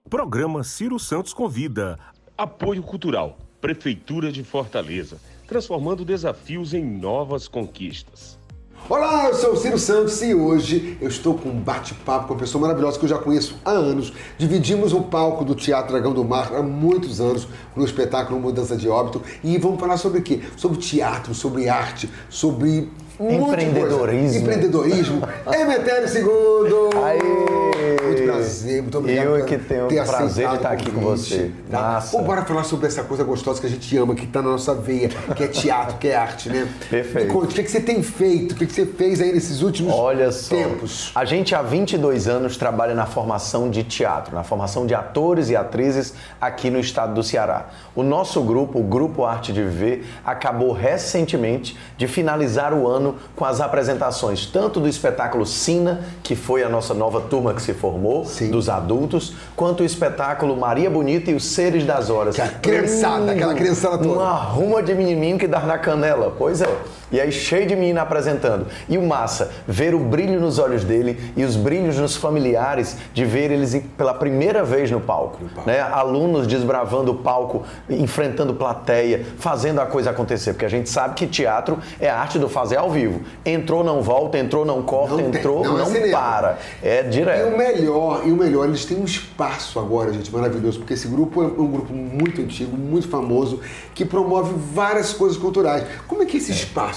Programa Ciro Santos Convida. Apoio Cultural, Prefeitura de Fortaleza, transformando desafios em novas conquistas. Olá, eu sou o Ciro Santos e hoje eu estou com um bate-papo com uma pessoa maravilhosa que eu já conheço há anos. Dividimos o palco do Teatro Dragão do Mar há muitos anos no espetáculo Mudança de Óbito e vamos falar sobre o quê? Sobre teatro, sobre arte, sobre empreendedorismo. Empreendedorismo. Emetério Segundo! Aê! Muito prazer, muito obrigado. Eu que tenho o prazer de estar aqui com você. Tá? Massa. Bora falar sobre essa coisa gostosa que a gente ama, que está na nossa veia, que é teatro, que é arte, né? Perfeito. Me conte, o que você tem feito? O que você fez aí nesses últimos tempos? A gente há 22 anos trabalha na formação de teatro, na formação de atores e atrizes aqui no estado do Ceará. O nosso grupo, o Grupo Arte de Viver, acabou recentemente de finalizar o ano com as apresentações tanto do espetáculo Sina, que foi a nossa nova turma que se formou, Sim. dos adultos, quanto o espetáculo Maria Bonita e os Seres das Horas. Aquela criançada toda. Uma ruma de menininho que dá na canela, pois é. E aí cheio de menina apresentando. E o massa, ver o brilho nos olhos dele e os brilhos nos familiares de ver eles pela primeira vez no palco. Né? Alunos desbravando o palco, enfrentando plateia, fazendo a coisa acontecer. Porque a gente sabe que teatro é a arte do fazer ao vivo. Entrou, não volta, entrou, não corta, não para. É direto. E o melhor, eles têm um espaço agora, gente, maravilhoso, porque esse grupo é um grupo muito antigo, muito famoso, que promove várias coisas culturais. Como é que é esse espaço?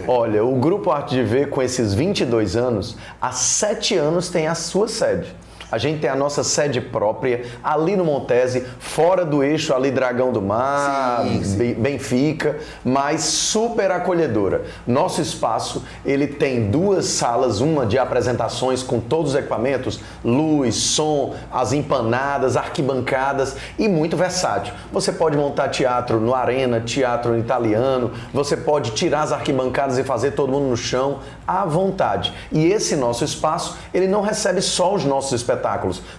Olha, o Grupo Arte de Ver, com esses 22 anos, há 7 anos tem a sua sede. A gente tem a nossa sede própria ali no Montese, fora do eixo ali Dragão do Mar, sim. Benfica, mas super acolhedora. Nosso espaço, ele tem 2 salas, uma de apresentações com todos os equipamentos, luz, som, as empanadas, arquibancadas e muito versátil. Você pode montar teatro no arena, teatro italiano, você pode tirar as arquibancadas e fazer todo mundo no chão à vontade. E esse nosso espaço, ele não recebe só os nossos espetáculos,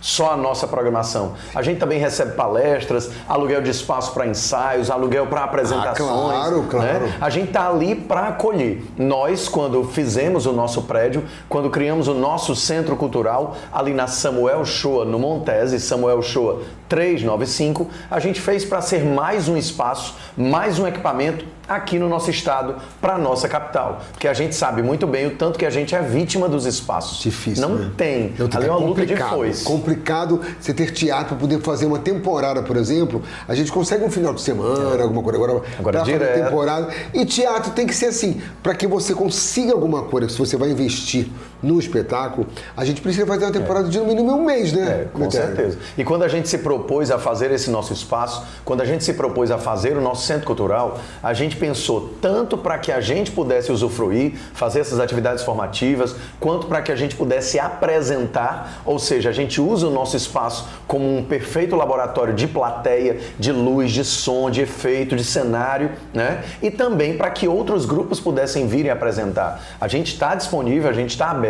só a nossa programação. A gente também recebe palestras, aluguel de espaço para ensaios, aluguel para apresentações. Claro. Né? A gente está ali para acolher. Nós, quando fizemos o nosso prédio, quando criamos o nosso centro cultural, ali na Samuel Shoa, no Montese, Samuel Shoa 395, a gente fez para ser mais um espaço, mais um equipamento aqui no nosso estado, para a nossa capital. Porque a gente sabe muito bem o tanto que a gente é vítima dos espaços. Difícil, não né? tem. Ali é uma luta de foice. Complicado você ter teatro para poder fazer uma temporada, por exemplo. A gente consegue um final de semana, alguma coisa. Agora direto. Fazer temporada. E teatro tem que ser assim, para que você consiga alguma coisa, se você vai investir no espetáculo, a gente precisa fazer uma temporada de no mínimo um mês, né? Com certeza. E quando a gente se propôs a fazer esse nosso espaço, quando a gente se propôs a fazer o nosso centro cultural, a gente pensou tanto para que a gente pudesse usufruir, fazer essas atividades formativas, quanto para que a gente pudesse apresentar, ou seja, a gente usa o nosso espaço como um perfeito laboratório de plateia, de luz, de som, de efeito, de cenário, né? E também para que outros grupos pudessem vir e apresentar. A gente está disponível, a gente está aberto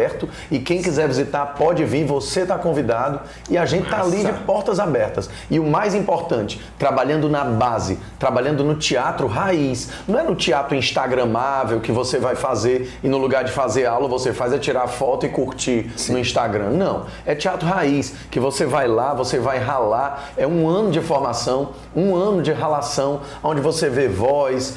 e quem quiser visitar pode vir, você está convidado e a gente está ali de portas abertas. E o mais importante, trabalhando na base, trabalhando no teatro raiz, não é no teatro instagramável que você vai fazer e no lugar de fazer aula você faz é tirar foto e curtir no Instagram. Não, é teatro raiz, que você vai lá, você vai ralar, é um ano de formação, um ano de ralação, onde você vê voz,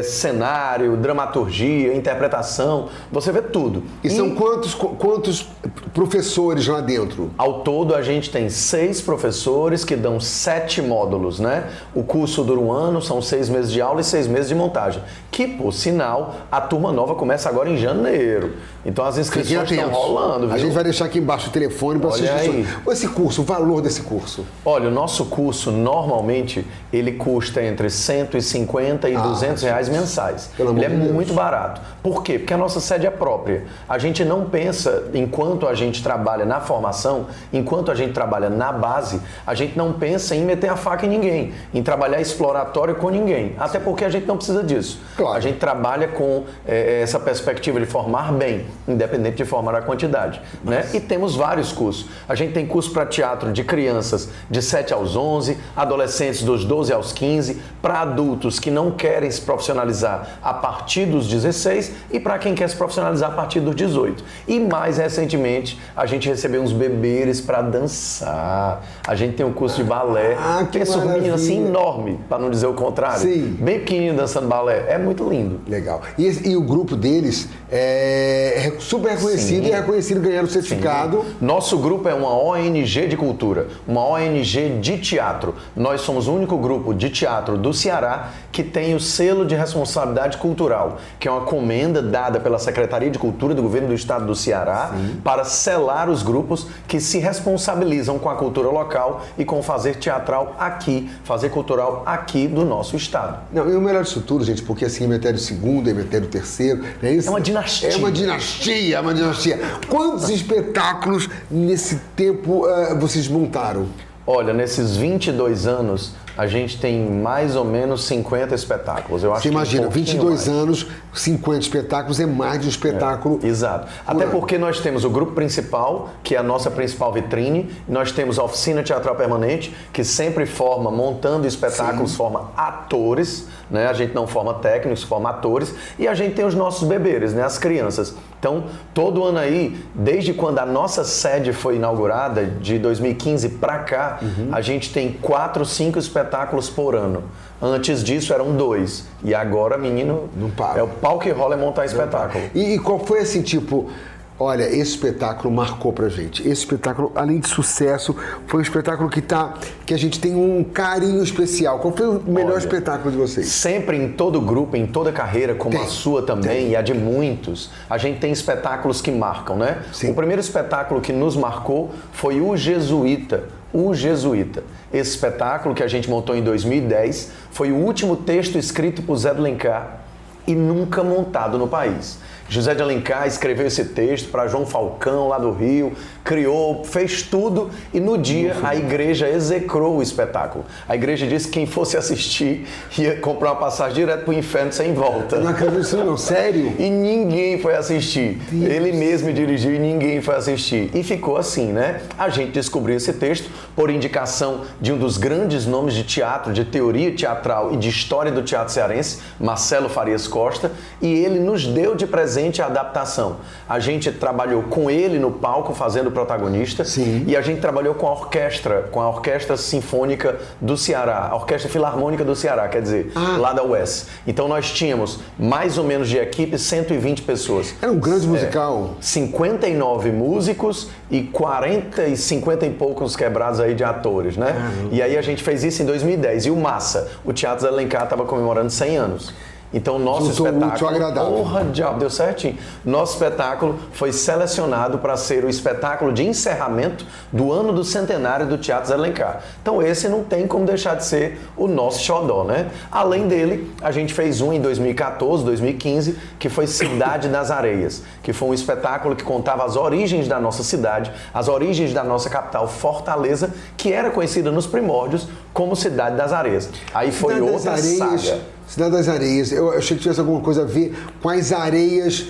cenário, dramaturgia, interpretação, você vê tudo. E são quantos professores lá dentro? Ao todo a gente tem 6 professores que dão 7 módulos, né? O curso dura um ano, são 6 meses de aula e 6 meses de montagem. Que, por sinal, a turma nova começa agora em janeiro. Então as inscrições estão rolando, viu? A gente vai deixar aqui embaixo o telefone para vocês. Esse curso, o valor desse curso? Olha, o nosso curso, normalmente, ele custa entre 150 e 200 reais mensais. Ele é muito barato. Por quê? Porque a nossa sede é própria. A gente não pensa, enquanto a gente trabalha na formação, enquanto a gente trabalha na base, a gente não pensa em meter a faca em ninguém, em trabalhar exploratório com ninguém. Até porque a gente não precisa disso. Claro. A gente trabalha com essa perspectiva de formar bem, independente de formar a quantidade. Né? E temos vários cursos. A gente tem curso para teatro de crianças de 7 aos 11, adolescentes dos 12 aos 15, para adultos que não querem se profissionalizar a partir dos 16 e para quem quer se profissionalizar a partir dos 18. E mais recentemente, a gente recebeu uns bebês para dançar. A gente tem um curso de balé. Que Pensa um menino assim maravilha. enorme, para não dizer o contrário. Sim. Bem pequenininho dançando balé. É muito lindo. Legal. E o grupo deles é super reconhecido. Sim. E é reconhecido ganhando certificado. Nosso grupo é uma ONG de cultura, uma ONG de teatro. Nós somos o único grupo de teatro do Ceará que tem o selo de responsabilidade cultural, que é uma comenda dada pela Secretaria de Cultura do Governo do Estado do Ceará para selar os grupos que se responsabilizam com a cultura local e com o fazer teatral aqui, fazer cultural aqui do nosso estado. Não, e o melhor disso tudo, gente, porque assim, Emetério II, Emetério III, não é isso? É uma dinastia. É uma dinastia, é uma dinastia. Quantos espetáculos nesse tempo vocês montaram? Olha, nesses 22 anos, a gente tem mais ou menos 50 espetáculos. Eu acho Você que imagina, um pouquinho 22 mais. anos, 50 espetáculos é mais de um espetáculo. Exato. Até porque nós temos o grupo principal, que é a nossa principal vitrine, nós temos a oficina teatral permanente, que sempre forma, montando espetáculos, forma atores, né? A gente não forma técnicos, forma atores, e a gente tem os nossos bebês, né? As crianças. Então, todo ano aí, desde quando a nossa sede foi inaugurada, de 2015 para cá, a gente tem 4, 5 espetáculos por ano. Antes disso eram 2. E agora, menino, Não para. é o pau que rola é montar espetáculo. E qual foi assim, tipo, olha, esse espetáculo marcou pra gente. Esse espetáculo, além de sucesso, foi um espetáculo que a gente tem um carinho especial. Qual foi o melhor espetáculo de vocês? Sempre em todo grupo, em toda carreira, como a sua também e a de muitos, a gente tem espetáculos que marcam, né? Sim. O primeiro espetáculo que nos marcou foi O Jesuíta. O Jesuíta. Esse espetáculo que a gente montou em 2010 foi o último texto escrito por Zé de Alencar e nunca montado no país. José de Alencar escreveu esse texto para João Falcão, lá do Rio, criou, fez tudo e no dia a igreja execrou o espetáculo. A igreja disse que quem fosse assistir ia comprar uma passagem direto para o inferno sem volta. Não acredito nisso não, sério? E ninguém foi assistir. Ele mesmo dirigiu e ninguém foi assistir. E ficou assim, né? A gente descobriu esse texto por indicação de um dos grandes nomes de teatro, de teoria teatral e de história do teatro cearense, Marcelo Farias Costa, e ele nos deu de presente a adaptação. A gente trabalhou com ele no palco fazendo o protagonista. Sim. E a gente trabalhou com a Orquestra Sinfônica do Ceará, a Orquestra Filarmônica do Ceará, quer dizer, lá da UES. Então nós tínhamos mais ou menos de equipe 120 pessoas. Era um grande musical. 59 músicos e 50 e poucos quebrados aí de atores, né? E aí a gente fez isso em 2010. E o Massa, o Teatro Zé de Alencar estava comemorando 100 anos. Então, nosso Juntou o útil ao espetáculo, agradável. porra, diabo, deu certinho. Nosso espetáculo foi selecionado para ser o espetáculo de encerramento do ano do centenário do Teatro Zé Alencar. Então, esse não tem como deixar de ser o nosso xodó, né? Além dele, a gente fez um em 2014, 2015, que foi Cidade das Areias, que foi um espetáculo que contava as origens da nossa cidade, as origens da nossa capital, Fortaleza, que era conhecida nos primórdios como Cidade das Areias. Aí foi Cidade das outra Areias, saga. Cidade das Areias, eu achei que tivesse alguma coisa a ver com as areias,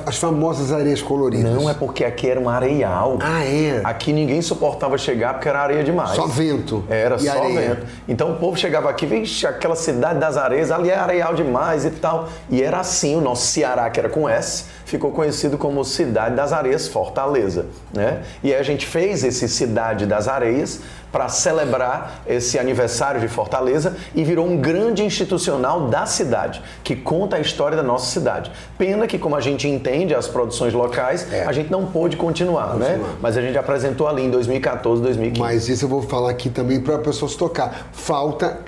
as famosas areias coloridas. Não, é porque aqui era um areial. Ah, é? Aqui ninguém suportava chegar porque era areia demais. Só vento. Era e só areia. vento. Então o povo chegava aqui, vixe, aquela Cidade das Areias, ali é areial demais e tal. E era assim, o nosso Ceará, que era com S, ficou conhecido como Cidade das Areias, Fortaleza, né? E aí a gente fez esse Cidade das Areias para celebrar esse aniversário de Fortaleza e virou um grande institucional da cidade, que conta a história da nossa cidade. Pena que, como a gente entende as produções locais, a gente não pôde continuar, né? Mas a gente apresentou ali em 2014, 2015. Mas isso eu vou falar aqui também para a pessoa se tocar. Falta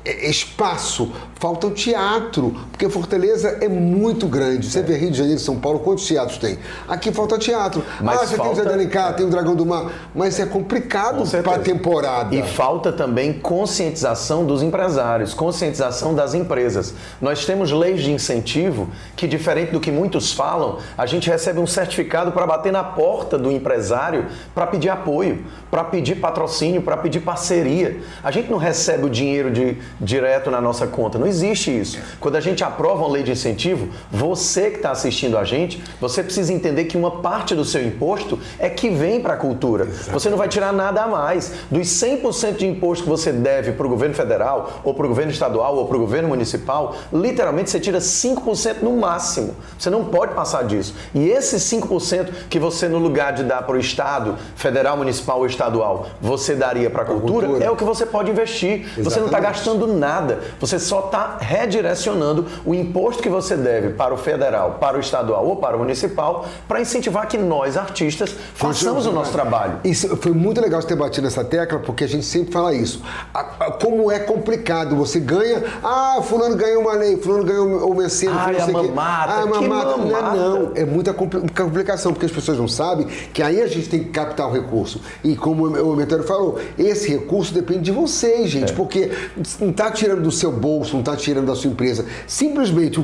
espaço, falta o teatro, porque Fortaleza é muito grande. Você vê Rio de Janeiro e São Paulo, quantos teatros tem? Aqui falta teatro. Mas você tem o Zé de Alencar, tem o Dragão do Mar, mas é complicado para a temporada. E falta também conscientização dos empresários, conscientização das empresas. Nós temos leis de incentivo que, diferente do que muitos falam, a gente recebe um certificado para bater na porta do empresário para pedir apoio, para pedir patrocínio, para pedir parceria. A gente não recebe o dinheiro de direto na nossa conta. Não existe isso. Quando a gente aprova uma lei de incentivo, você que está assistindo a gente, você precisa entender que uma parte do seu imposto é que vem para a cultura. Exatamente. Você não vai tirar nada a mais. Dos 100% de imposto que você deve para o governo federal, ou para o governo estadual, ou para o governo municipal, literalmente você tira 5% no máximo. Você não pode passar disso. E esses 5% que você, no lugar de dar para o Estado, federal, municipal ou estadual, você daria para a cultura, é o que você pode investir. Exatamente. Você não está gastando nada. Você só está redirecionando o imposto que você deve para o federal, para o estadual ou para o municipal, para incentivar que nós, artistas, façamos o nosso trabalho. Isso foi muito legal você ter batido nessa tecla, porque a gente sempre fala isso. Como é complicado, você ganha, fulano ganhou uma lei, fulano ganhou o vencendo, a mamata, não, é muita complicação, porque as pessoas não sabem que aí a gente tem que captar o recurso. E como o Emetério falou, esse recurso depende de vocês, gente, porque não está tirando do seu bolso, não está tirando da sua empresa. Simplesmente o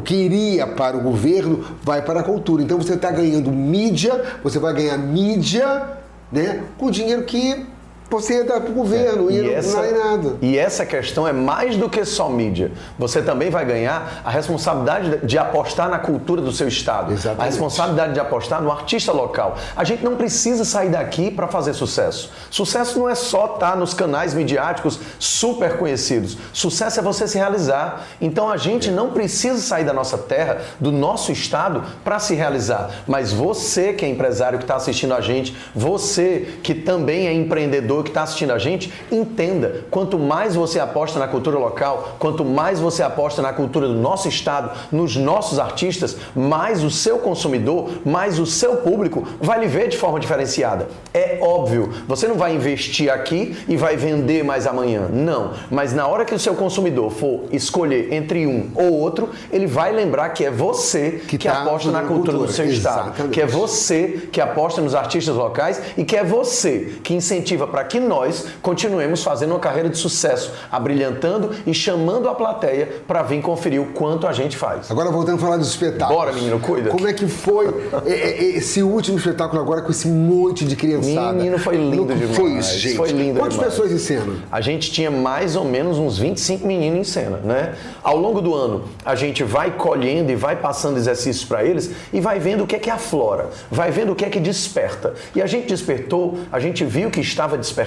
que iria para o governo vai para a cultura. Então você está ganhando mídia, você vai ganhar mídia, né, com dinheiro que você dá para o governo e não é nada. E essa questão é mais do que só mídia. Você também vai ganhar a responsabilidade de apostar na cultura do seu estado. Exatamente. A responsabilidade de apostar no artista local. A gente não precisa sair daqui para fazer sucesso. Sucesso não é só estar nos canais midiáticos super conhecidos. Sucesso é você se realizar. Então a gente não precisa sair da nossa terra, do nosso estado, para se realizar. Mas você que é empresário, que está assistindo a gente, você que também é empreendedor, que está assistindo a gente, entenda, quanto mais você aposta na cultura local, quanto mais você aposta na cultura do nosso estado, nos nossos artistas, mais o seu consumidor, mais o seu público vai lhe ver de forma diferenciada. É óbvio, você não vai investir aqui e vai vender mais amanhã, não. Mas na hora que o seu consumidor for escolher entre um ou outro, ele vai lembrar que é você que aposta na cultura do seu estado, que é você que aposta nos artistas locais e que é você que incentiva para que nós continuemos fazendo uma carreira de sucesso, abrilhantando e chamando a plateia para vir conferir o quanto a gente faz. Agora voltando a falar dos espetáculos. Bora, menino, cuida. Como é que foi esse último espetáculo agora com esse monte de criançada? Menino, foi lindo demais. Foi isso, gente. Foi lindo Quantas demais. pessoas em cena? A gente tinha mais ou menos uns 25 meninos em cena, né? Ao longo do ano, a gente vai colhendo e vai passando exercícios para eles e vai vendo o que é que aflora, vai vendo o que é que desperta. E a gente despertou, a gente viu que estava despertando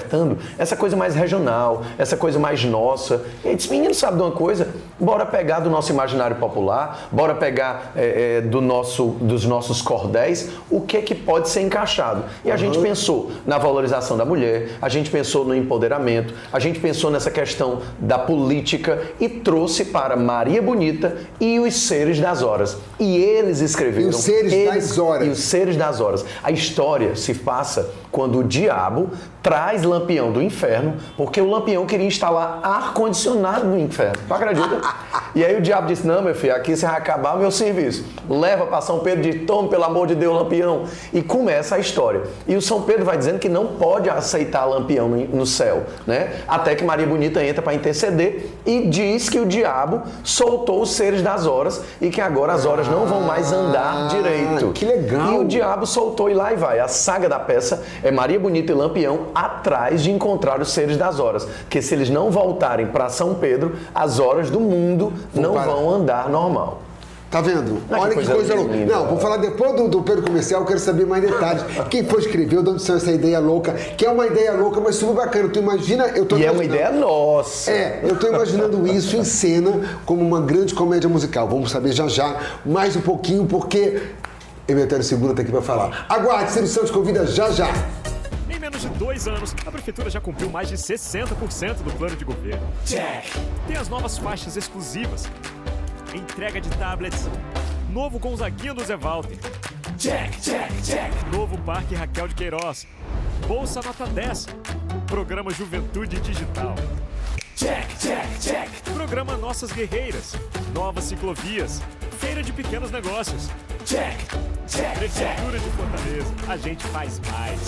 essa coisa mais regional, essa coisa mais nossa. E aí disse, menino, sabe de uma coisa? Bora pegar do nosso imaginário popular, bora pegar dos nossos cordéis, o que é que pode ser encaixado. E a gente pensou na valorização da mulher, a gente pensou no empoderamento, a gente pensou nessa questão da política e trouxe para Maria Bonita e os Seres das Horas. E eles escreveram... E os Seres das Horas. E os Seres das Horas. A história se passa quando o diabo traz Lampião do inferno, porque o Lampião queria instalar ar-condicionado no inferno. Tu acredita? E aí o diabo disse, não, meu filho, aqui você vai acabar o meu serviço. Leva para São Pedro de tome, pelo amor de Deus, Lampião. E começa a história. E o São Pedro vai dizendo que não pode aceitar Lampião no céu, né? Até que Maria Bonita entra para interceder e diz que o diabo soltou os Seres das Horas e que agora as horas não vão mais andar direito. Que legal! E o diabo soltou e lá e vai. A saga da peça é Maria Bonita e Lampião atrás de encontrar os Seres das Horas. Que se eles não voltarem para São Pedro, as horas do mundo não vão andar normal. Tá vendo? Olha que coisa louca. Não, vou falar depois do período comercial, eu quero saber mais detalhes. Quem foi escreveu, de onde saiu essa ideia louca, que é uma ideia louca, mas super bacana. Tu imagina... É uma ideia nossa. Eu tô imaginando isso em cena como uma grande comédia musical. Vamos saber já mais um pouquinho, porque Emetério Segura tá aqui para falar. Aguarde, Ciro Santos convida já. Em menos de 2 anos, a Prefeitura já cumpriu mais de 60% do plano de governo. Check! Tem as novas faixas exclusivas. Entrega de tablets. Novo Gonzaguinha do Zé Walter. Check! Novo Parque Raquel de Queiroz. Bolsa Nota 10. Programa Juventude Digital. Check! Programa Nossas Guerreiras. Novas ciclovias. Feira de Pequenos Negócios. Check! Prefeitura de Fortaleza. A gente faz mais.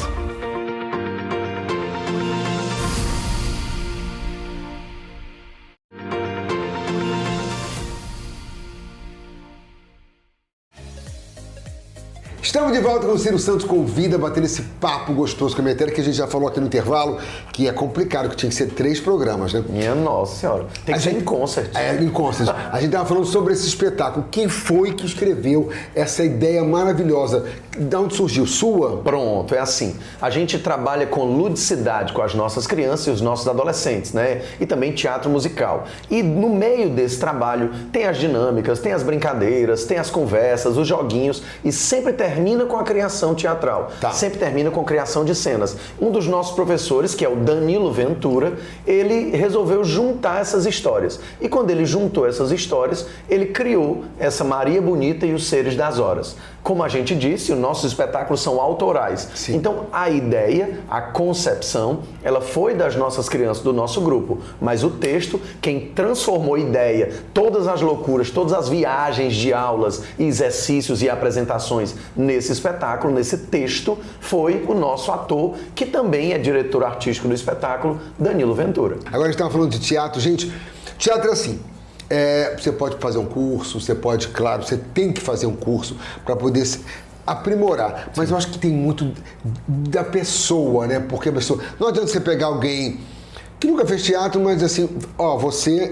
Estamos de volta com o Ciro Santos Convida, batendo esse papo gostoso com a matéria que a gente já falou aqui no intervalo, que é complicado, que tinha que ser 3 programas, né? Minha nossa senhora. Tem que ser em concert. Em concert. A gente estava falando sobre esse espetáculo. Quem foi que escreveu essa ideia maravilhosa? De onde surgiu? Sua? Pronto, é assim. A gente trabalha com ludicidade com as nossas crianças e os nossos adolescentes, né? E também teatro musical. E no meio desse trabalho tem as dinâmicas, tem as brincadeiras, tem as conversas, os joguinhos e sempre termina com a criação teatral. Tá. Sempre termina com criação de cenas. Um dos nossos professores, que é o Danilo Ventura, ele resolveu juntar essas histórias. E quando ele juntou essas histórias, ele criou essa Maria Bonita e os Seres das Horas. Como a gente disse, os nossos espetáculos são autorais. Sim. Então, a ideia, a concepção, ela foi das nossas crianças, do nosso grupo. Mas o texto, quem transformou a ideia, todas as loucuras, todas as viagens de aulas, exercícios e apresentações nesse espetáculo, nesse texto, foi o nosso ator, que também é diretor artístico do espetáculo, Danilo Ventura. Agora a gente estava falando de teatro. Gente, teatro é assim. Você pode fazer um curso, você pode, claro, você tem que fazer um curso para poder se aprimorar. Mas eu acho que tem muito da pessoa, né? Porque a pessoa... Não adianta você pegar alguém que nunca fez teatro, mas assim,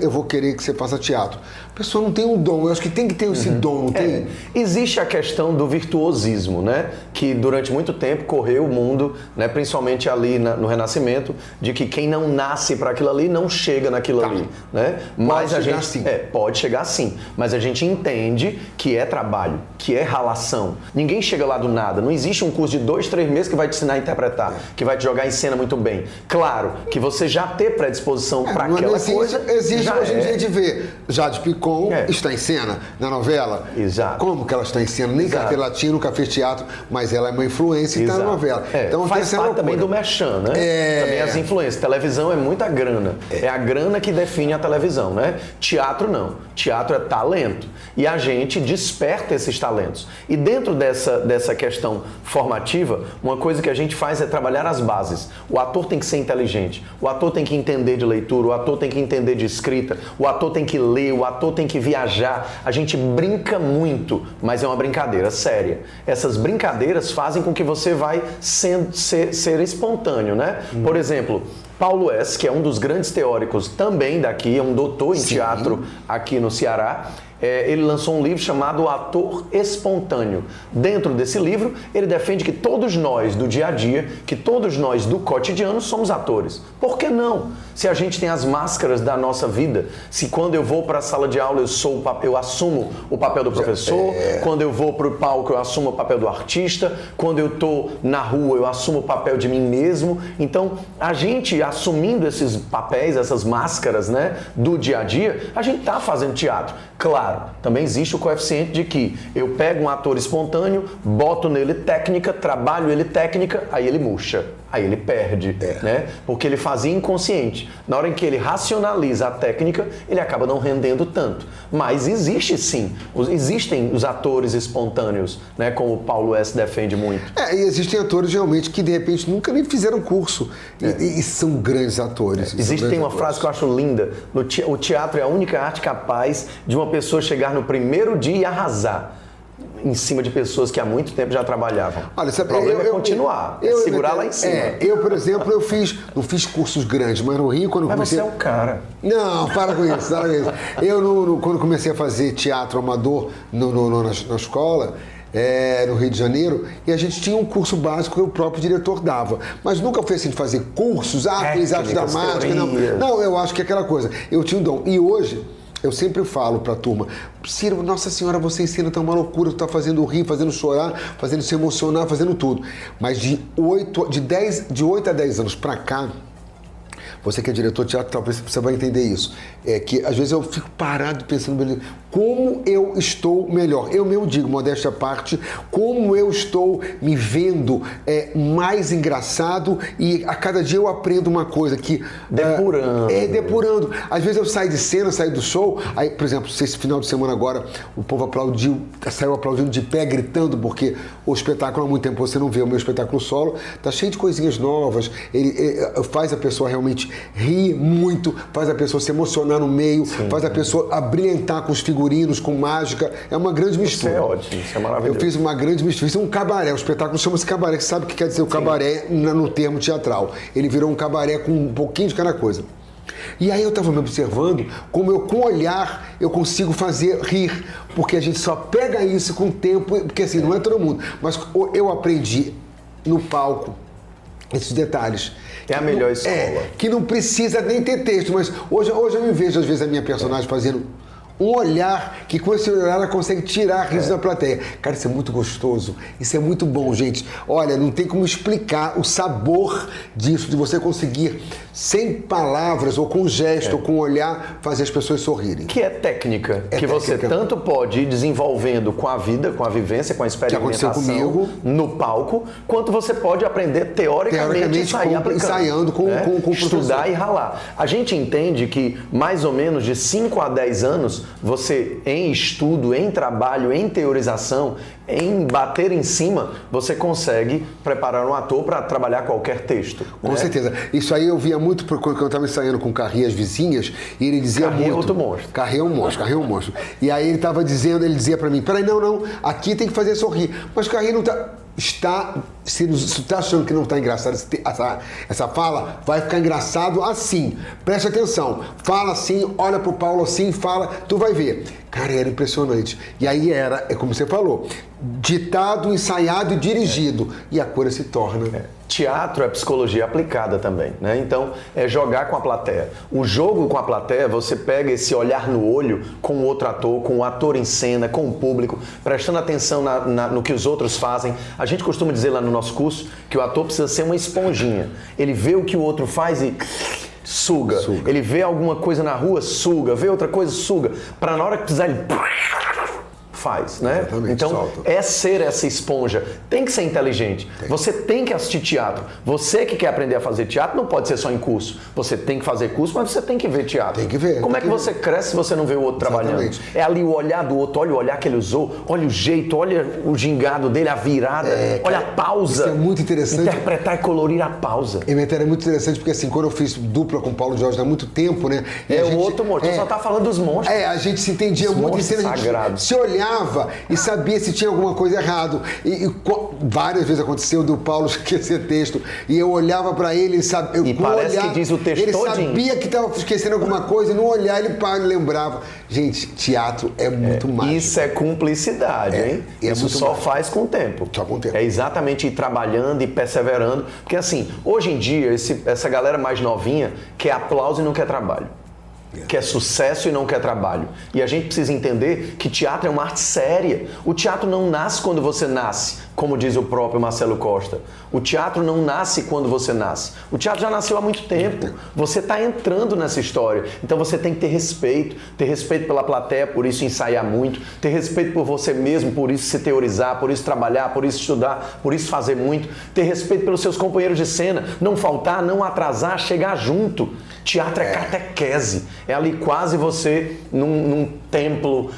eu vou querer que você faça teatro. A pessoa não tem um dom, eu acho que tem que ter esse dom, não tem? Existe a questão do virtuosismo, né? Que durante muito tempo correu o mundo, né? Principalmente ali no Renascimento, de que quem não nasce para aquilo ali não chega naquilo ali, né? Mas pode a chegar gente sim. pode chegar sim, mas a gente entende que é trabalho, que é ralação. Ninguém chega lá do nada. Não existe um curso de 2, 3 meses que vai te ensinar a interpretar, que vai te jogar em cena muito bem. Claro que você já ter predisposição para aquela coisa. Existe hoje em dia de ver Jade Picon está em cena na novela. Exato. Como que ela está em cena? Nem carteira latina, nunca fez teatro, mas ela é uma influência e está na novela. Então faz parte também do merchan, né? Também as influências. Televisão é muita grana. É a grana que define a televisão, né? Teatro não. Teatro é talento. E a gente desperta esses talentos. E dentro dessa questão formativa, uma coisa que a gente faz é trabalhar as bases. O ator tem que ser inteligente. O ator tem que entender de leitura. O ator tem que entender de escrita. O ator tem que ler. O ator tem que viajar. A gente brinca muito, mas é uma brincadeira séria. Essas brincadeiras fazem com que você vai ser espontâneo, né? Por exemplo, Paulo S., que é um dos grandes teóricos também daqui, é um doutor em teatro aqui no Ceará, ele lançou um livro chamado Ator Espontâneo. Dentro desse livro, ele defende que todos nós do dia a dia, que todos nós do cotidiano somos atores. Por que não? Se a gente tem as máscaras da nossa vida, se quando eu vou para a sala de aula eu assumo o papel do professor, quando eu vou para o palco eu assumo o papel do artista, quando eu estou na rua eu assumo o papel de mim mesmo. Então, a gente assumindo esses papéis, essas máscaras, né, do dia a dia, a gente está fazendo teatro. Claro, também existe o coeficiente de que eu pego um ator espontâneo, boto nele técnica, trabalho ele técnica, aí ele murcha, aí ele perde, né? Porque ele fazia inconsciente. Na hora em que ele racionaliza a técnica, ele acaba não rendendo tanto. Mas existe sim, existem os atores espontâneos, né? Como o Paulo S. defende muito. E existem atores realmente que de repente nunca nem fizeram curso e são grandes atores. Tem uma frase que eu acho linda: o teatro é a única arte capaz de uma pessoa chegar no primeiro dia e arrasar em cima de pessoas que há muito tempo já trabalhavam. Olha, o problema é continuar, segurar lá em cima. Eu, por exemplo, não fiz cursos grandes, mas no Rio, quando eu comecei... Mas você é um cara. Não, para com isso. Quando comecei a fazer teatro amador na escola, no Rio de Janeiro, e a gente tinha um curso básico que o próprio diretor dava. Mas nunca foi assim de fazer cursos, fez arte dramática. Não, eu acho que é aquela coisa. Eu tinha um dom. E hoje... Eu sempre falo pra turma, Ciro, Nossa Senhora, você ensina, tá uma loucura, tu tá fazendo rir, fazendo chorar, fazendo se emocionar, fazendo tudo. Mas de 8 a 10 anos pra cá, você que é diretor de teatro, talvez você vai entender isso. É que às vezes eu fico parado pensando, como eu estou melhor. Eu mesmo digo, modéstia à parte, como eu estou me vendo mais engraçado e a cada dia eu aprendo uma coisa que... Depurando. Depurando. Às vezes eu saio de cena, saio do show, aí, por exemplo, esse final de semana agora, o povo saiu aplaudindo de pé, gritando, porque o espetáculo há muito tempo você não vê, o meu espetáculo solo, tá cheio de coisinhas novas, ele faz a pessoa realmente ri muito, faz a pessoa se emocionar no meio, faz a pessoa abrilhantar com os figurinos, com mágica. É uma grande mistura. Isso é ótimo, isso é maravilhoso. Eu fiz uma grande mistura. Fiz um cabaré, o espetáculo chama-se cabaré. Você sabe o que quer dizer o cabaré no termo teatral. Ele virou um cabaré com um pouquinho de cada coisa. E aí eu estava me observando como eu, com o olhar, eu consigo fazer rir. Porque a gente só pega isso com o tempo, porque assim, não é todo mundo. Mas eu aprendi no palco esses detalhes. É a melhor escola. Que não precisa nem ter texto, mas hoje eu me vejo, às vezes, a minha personagem fazendo um olhar, que com esse olhar ela consegue tirar riso da plateia. Cara, isso é muito gostoso, isso é muito bom, gente. Olha, não tem como explicar o sabor disso, de você conseguir, sem palavras, ou com gesto, ou com olhar, fazer as pessoas sorrirem. Que é técnica, que você tanto pode ir desenvolvendo com a vida, com a vivência, com a experimentação no palco, quanto você pode aprender teoricamente e sair aplicando. Ensaiando com o professor. Estudar e ralar. A gente entende que mais ou menos de 5 a 10 anos, você, em estudo, em trabalho, em teorização, em bater em cima, você consegue preparar um ator para trabalhar qualquer texto. Com certeza. Isso aí eu via muito quando eu estava ensaiando com o Carri e as vizinhas, e ele dizia muito... Carri é outro monstro. Carri é um monstro. E aí ele estava dizendo, ele dizia para mim, peraí, não, aqui tem que fazer sorrir. Mas o Carri não está... Se está achando que não está engraçado essa fala, vai ficar engraçado assim. Preste atenção. Fala assim, olha pro Paulo assim, fala, tu vai ver. Cara, era impressionante. E aí é como você falou, ditado, ensaiado e dirigido. E a coisa se torna... Teatro é psicologia aplicada também, né? Então, é jogar com a plateia. O jogo com a plateia, você pega esse olhar no olho com o outro ator, com o ator em cena, com o público, prestando atenção no que os outros fazem. A gente costuma dizer lá no nosso curso que o ator precisa ser uma esponjinha. Ele vê o que o outro faz e... Suga. Ele vê alguma coisa na rua, suga. Vê outra coisa, suga. Para na hora que precisar, ele... faz, né? Exatamente, então, solta. é ser essa esponja. Tem que ser inteligente. Você tem que assistir teatro. Você que quer aprender a fazer teatro não pode ser só em curso. Você tem que fazer curso, mas você tem que ver teatro. Tem que ver. Como é que você cresce se você não vê o outro trabalhando? É ali o olhar do outro, olha o olhar que ele usou, olha o jeito, olha o gingado dele, a virada, olha a pausa. Isso é muito interessante. Interpretar e colorir a pausa. É muito interessante porque assim, quando eu fiz dupla com o Paulo Jorge há muito tempo, né? O outro monstro. Você só tá falando dos monstros. A gente se entendia muito em cena, a gente se olhava e sabia se tinha alguma coisa errado. E várias vezes aconteceu do Paulo esquecer texto. E eu olhava pra ele e parece que diz o texto ele todinho. Sabia que estava esquecendo alguma coisa e no olhar ele lembrava. Gente, teatro é muito mágico. Isso é cumplicidade, hein? Isso só mágico. Faz com o tempo. Só com o tempo. É exatamente ir trabalhando e perseverando. Porque assim, hoje em dia, essa galera mais novinha quer aplauso e não quer trabalho. Quer sucesso e não quer trabalho. E a gente precisa entender que teatro é uma arte séria. O teatro não nasce quando você nasce, como diz o próprio Marcelo Costa. O teatro não nasce quando você nasce. O teatro já nasceu há muito tempo. Você está entrando nessa história. Então você tem que ter respeito pela plateia, por isso ensaiar muito, ter respeito por você mesmo, por isso se teorizar, por isso trabalhar, por isso estudar, por isso fazer muito, ter respeito pelos seus companheiros de cena, não faltar, não atrasar, chegar junto. Teatro é catequese. É ali quase você num templo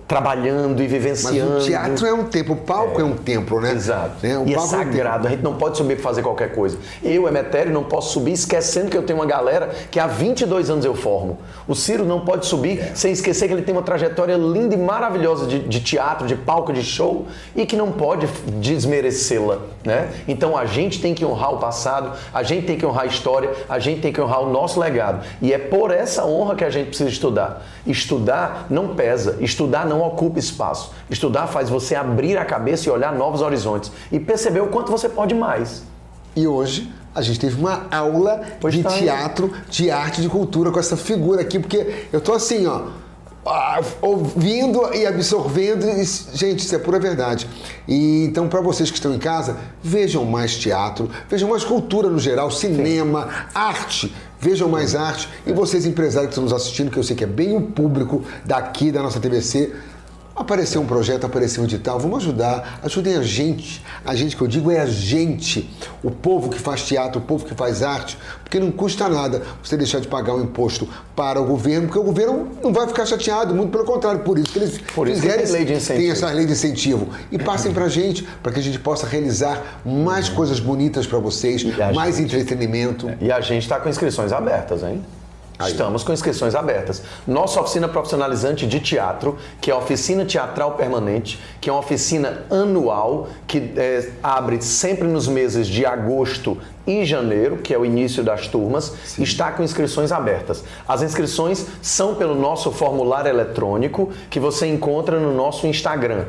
trabalhando e vivenciando. Mas o teatro é um templo, o palco é um templo, né? Exato. O e palco é sagrado, a gente não pode subir para fazer qualquer coisa. Eu, Emetério, não posso subir esquecendo que eu tenho uma galera que há 22 anos eu formo. O Ciro não pode subir sem esquecer que ele tem uma trajetória linda e maravilhosa de teatro, de palco, de show, e que não pode desmerecê-la, né? Então a gente tem que honrar o passado, a gente tem que honrar a história, a gente tem que honrar o nosso legado. E é por essa honra que a gente precisa estudar. Estudar não pesa, estudar não ocupa espaço. Estudar faz você abrir a cabeça e olhar novos horizontes e perceber o quanto você pode mais. E hoje a gente teve uma aula de teatro, de arte, de cultura com essa figura aqui, porque eu tô assim, ouvindo e absorvendo, e, gente, isso é pura verdade. E então, para vocês que estão em casa, vejam mais teatro, vejam mais cultura no geral, cinema, arte. Vejam mais arte. E vocês, empresários que estão nos assistindo, que eu sei que é bem o público daqui da nossa TVC, Apareceu um projeto, apareceu um edital, vamos ajudar, ajudem a gente que eu digo é a gente, o povo que faz teatro, o povo que faz arte, porque não custa nada você deixar de pagar um imposto para o governo, porque o governo não vai ficar chateado, muito pelo contrário, por isso que eles têm essa lei de incentivo. E passem pra gente, para que a gente possa realizar mais coisas bonitas para vocês, mais entretenimento. E a gente está com inscrições abertas, hein? Estamos com inscrições abertas. Nossa oficina profissionalizante de teatro, que é a Oficina Teatral Permanente, que é uma oficina anual, que abre sempre nos meses de agosto e janeiro, que é o início das turmas, está com inscrições abertas. As inscrições são pelo nosso formulário eletrônico, que você encontra no nosso Instagram,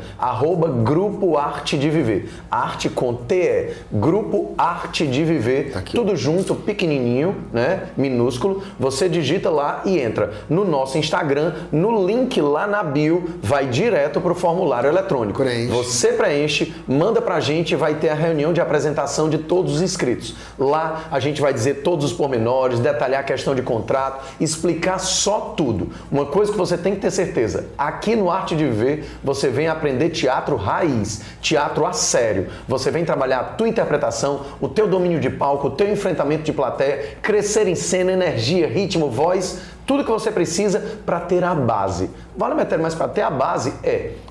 @Grupo Arte de Viver. Arte com TE, Grupo Arte de Viver, tudo junto, pequenininho, né, minúsculo. Você digita lá e entra no nosso Instagram, no link lá na bio, vai direto para o formulário eletrônico. Você preenche, manda pra gente e vai ter a reunião de apresentação de todos os inscritos. Lá a gente vai dizer todos os pormenores, detalhar a questão de contrato, explicar só tudo. Uma coisa que você tem que ter certeza, aqui no Arte de Viver você vem aprender teatro raiz, teatro a sério. Você vem trabalhar a tua interpretação, o teu domínio de palco, o teu enfrentamento de plateia, crescer em cena, energia, ritmo, voz, tudo que você precisa para ter a base. Vale, Metério, mas para ter a base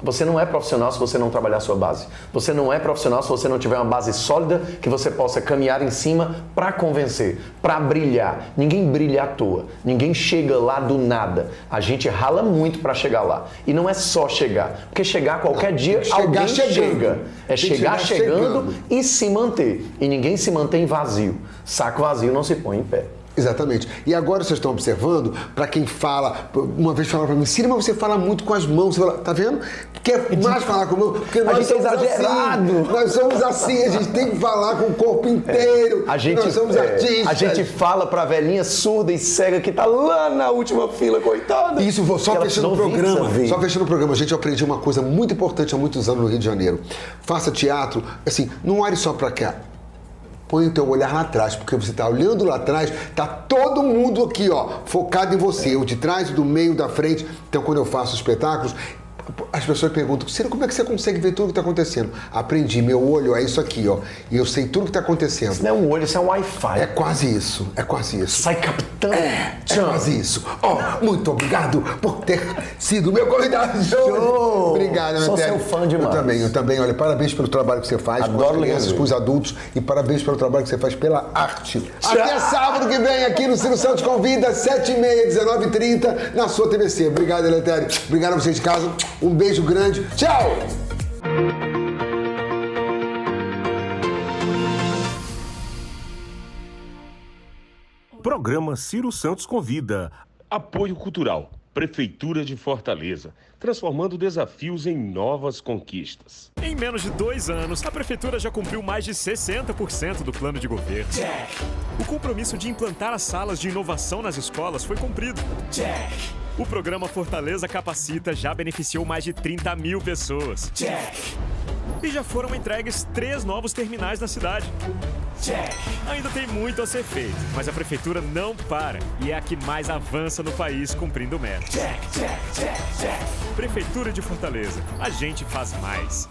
você não é profissional se você não trabalhar a sua base. Você não é profissional se você não tiver uma base sólida que você possa caminhar em cima para convencer, para brilhar. Ninguém brilha à toa, ninguém chega lá do nada. A gente rala muito para chegar lá. E não é só chegar, porque chegar qualquer dia alguém chega. É chegar chegando e se manter. E ninguém se mantém vazio. Saco vazio não se põe em pé. Exatamente. E agora vocês estão observando, para quem fala, uma vez falaram para mim, Ciro, mas você fala muito com as mãos. Você fala, tá vendo? Quer mais falar com a mão? Porque nós somos exagerado. Assim. Nós somos assim, a gente tem que falar com o corpo inteiro. Nós somos artistas. A gente fala pra velhinha surda e cega que tá lá na última fila, coitada. Isso, só fechando o programa. Só fechando o programa, gente, eu aprendi uma coisa muito importante há muitos anos no Rio de Janeiro. Faça teatro, assim, não olhe só pra cá. Põe o teu olhar lá atrás, porque você está olhando lá atrás, tá todo mundo aqui, ó, focado em você, o de trás, do meio, da frente. Então, quando eu faço espetáculos, as pessoas perguntam, Ciro, como é que você consegue ver tudo o que está acontecendo? Aprendi, meu olho é isso aqui, ó, e eu sei tudo o que está acontecendo. Isso não é um olho, isso é um Wi-Fi. É quase isso, é quase isso. Sai, capitão! É quase isso. Ó, muito obrigado por ter sido meu convidado. Show! Obrigado, Sou seu fã demais. Eu também. Olha, parabéns pelo trabalho que você faz com as crianças, com os adultos, e parabéns pelo trabalho que você faz pela arte. Até sábado que vem aqui no Ciro Santos Convida, 7h30, 19h30, na sua TVC. Obrigado, Eletério. Obrigado a vocês de casa. Um beijo grande. Tchau! Programa Ciro Santos Convida. Apoio Cultural. Prefeitura de Fortaleza. Transformando desafios em novas conquistas. Em menos de 2 anos, a Prefeitura já cumpriu mais de 60% do plano de governo. O compromisso de implantar as salas de inovação nas escolas foi cumprido. O programa Fortaleza Capacita já beneficiou mais de 30 mil pessoas. E já foram entregues 3 novos terminais na cidade. Ainda tem muito a ser feito, mas a Prefeitura não para e é a que mais avança no país cumprindo metas. Prefeitura de Fortaleza, a gente faz mais.